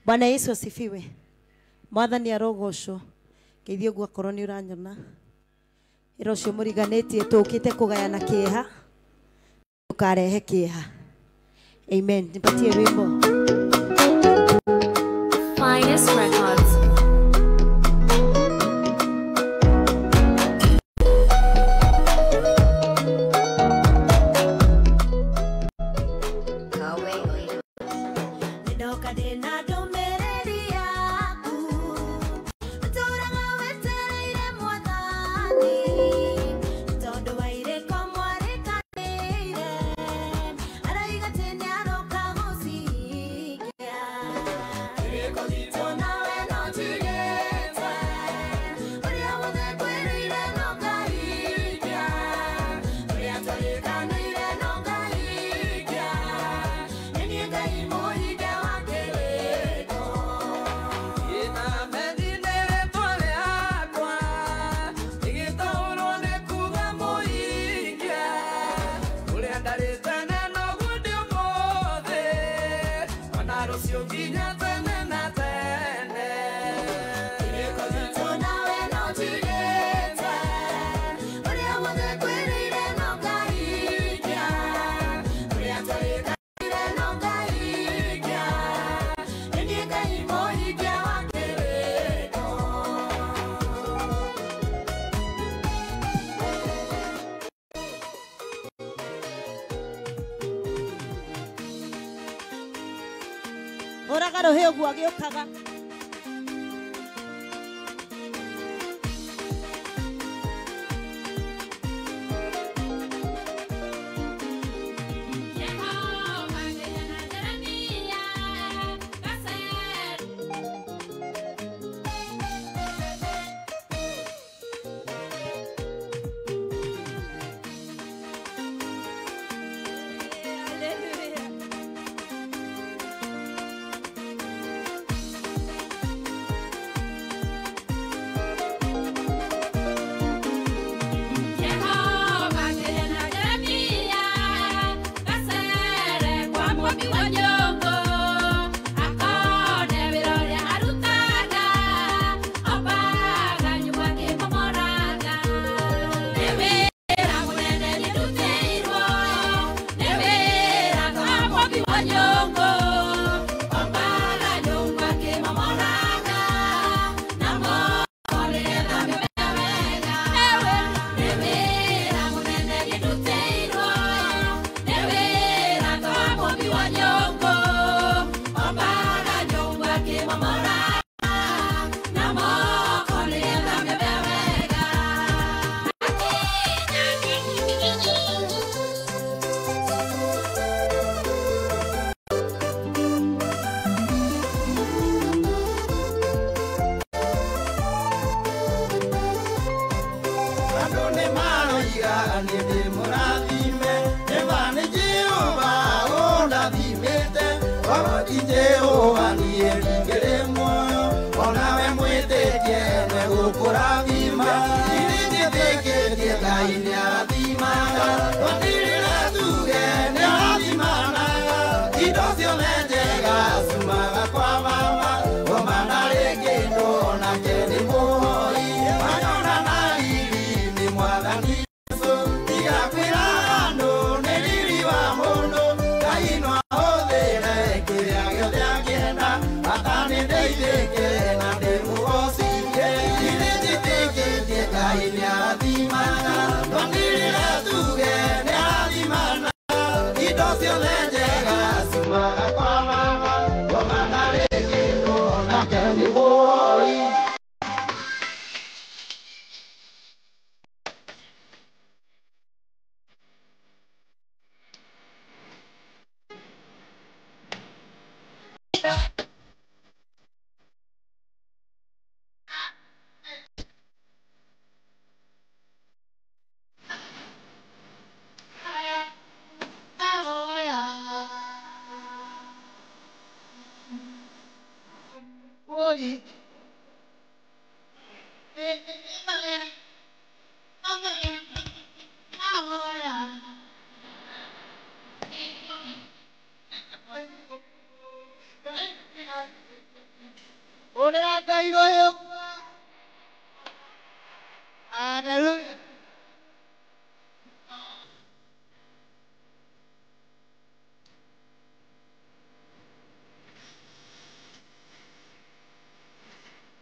Bwana Yesu asifiwe. Mwathani arogocwo. Geithio gwa koroni uranyona. Ira ucio muriganetie tukite kugayana kieha. Tukarehe kieha. Amen. Nipatie wimbo. Finest Records. Oragaro heo gwa giokaga. Hallelujah.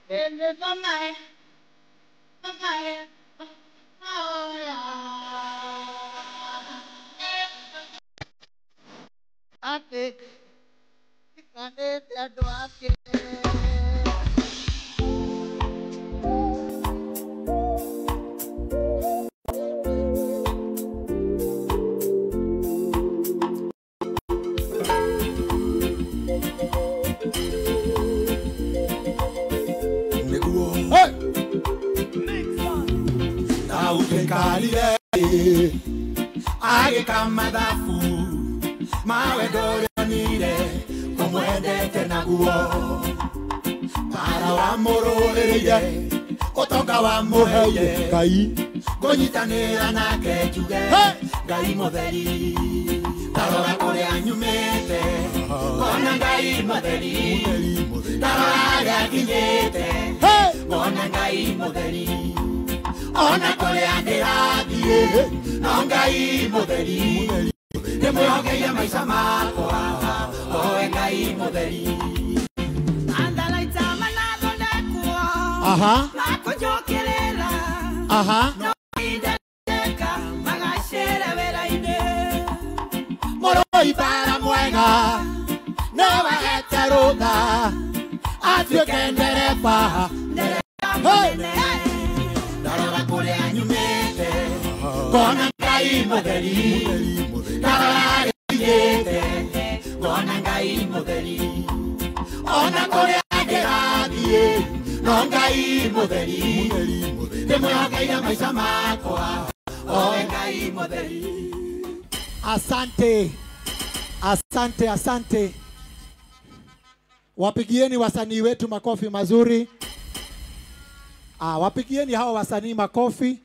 In the night, I think I need that do I get. Age kamadafu mawe dore nire komwende tena guo para wa mororeire otonga wa muheye ngai gonyitanira nake tuge ngai mutheri tarora kuri anyumete kona ngai mutheri tarora akinyete kona ngai mutheri ona kore andirathie no ngai mutheri ndimwihokeire maica makwa oe ngai mutheri andalaita manathondekwo makunjũkĩrĩra no indeka magacĩre wĩra-inĩ mũrũi bara mwega nĩwahete rũtha atuĩke ndereba Darora kule anyumete Kona ngai mutheri Darora yete Kona ngai mutheri Ona kule agerathie No ngai mutheri Ndimwihokeire maica makwa Oe ngai mutheri. Asante. Asante, asante. Wapigieni wasanii wetu makofi mazuri. Wapigieni hawa wasanii makofi.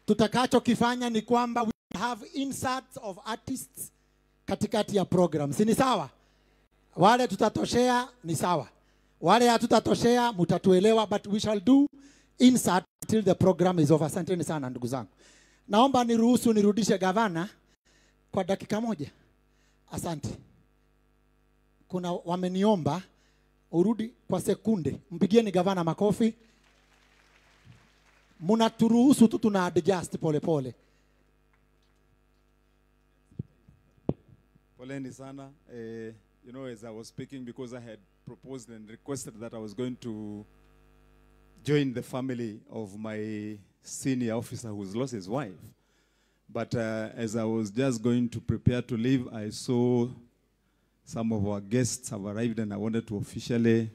Tutakacho kifanya ni kwamba we have inserts of artists katikati ya program. Si ni sawa? Wale tutatoshea ni sawa. Wale hatutatoshea mutatuelewa, but we shall do insert till the program is over. Asanteni sana ndugu zangu. Naomba niruhusu nirudishe gavana kwa dakika moja. Asante. Kuna wameniomba urudi kwa sekunde. Mpigieni gavana makofi. Munaturuhusu tu tuna adjust pole pole. Poleni sana. You know, as I was speaking, because I had proposed and requested that I was going to join the family of my senior officer who's lost his wife. But as I was just going to prepare to leave, I saw some of our guests have arrived and I wanted to officially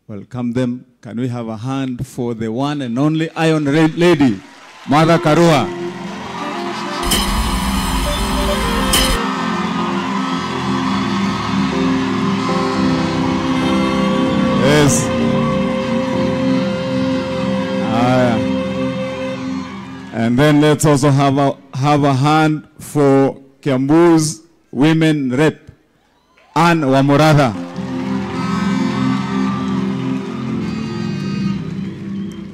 welcome them. Can we have a hand for the one and only Iron Lady, Mother Karua? Yes. And then let's also have a hand for Kiambu's women rep, Anne Wamuratha.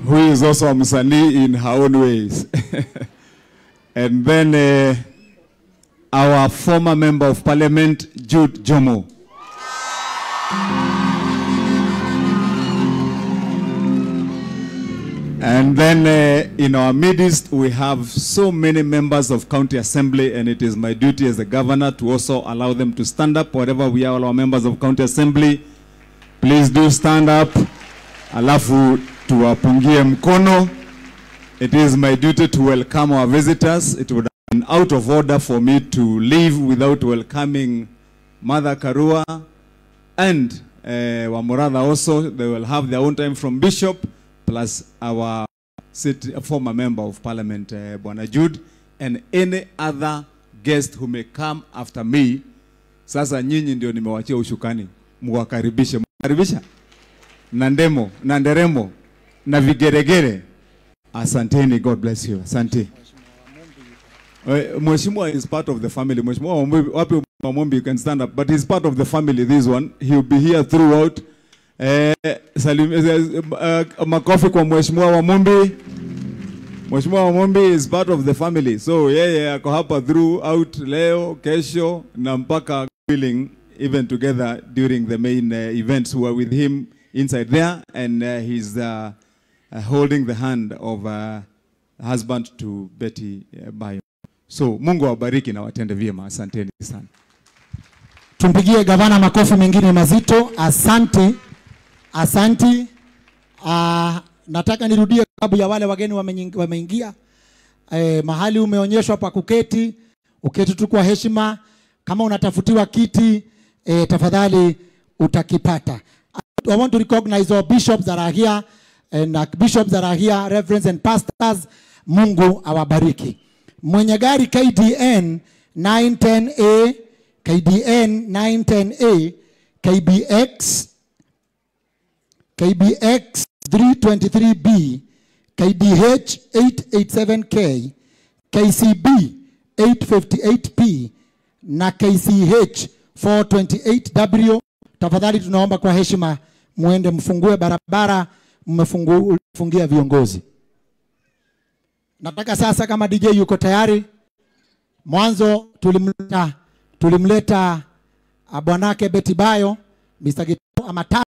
Who is also a Msanii in her own ways. And then our former member of parliament, Jude Jomo. And then in our midst, we have so many members of county assembly, and it is my duty as the governor to also allow them to stand up. Wherever we are, all our members of county assembly, please do stand up. Alafu tuwapungie mkono. It is my duty to welcome our visitors. It would have been out of order for me to leave without welcoming Mother Karua and Wamuratha also. They will have their own time from Bishop, plus our former member of parliament, Bwana Jude, and any other guest who may come after me. Sasa nyinyi ndio nimewachia ushukani. Muwakaribishe. Muwakaribisha. Nandemo, nanderemo, na vigeregere. Asanteni, God bless you. Asante. Mheshimiwa is part of the family. Mheshimiwa Wapio Mamombi, you can stand up, but he's part of the family, this one. He'll be here throughout. Makofi kwa Mheshimiwa Wamumbi. Mheshimiwa Wamumbi is part of the family. So yeye ako hapa throughout leo, kesho na mpaka feeling even together during the main events who are with him inside there, and he's holding the hand of husband to Betty Bayo. So Mungu awabariki na watende vyema. Asanteni sana. Tumpigie gavana makofi mengine mazito. Asante. Asante. Nataka nirudie sababu ya wale wageni wameingia. Mahali umeonyeshwa pa kuketi, uketi tu kwa heshima. Kama unatafutiwa kiti, tafadhali utakipata. I want to recognize our bishops that are here, and bishops that are here, reverends and pastors. Mungu awabariki. Mwenye gari KDN 910A, KDN 910A, KBX 323B, KDH 887K, KCB 858P na KCH 428W. Tafadhali tunaomba kwa heshima muende mfungue barabara, mmefungia viongozi. Nataka sasa kama DJ yuko tayari. Mwanzo tulimleta bwanake Betty Bayo, Mr. Gitau Amata.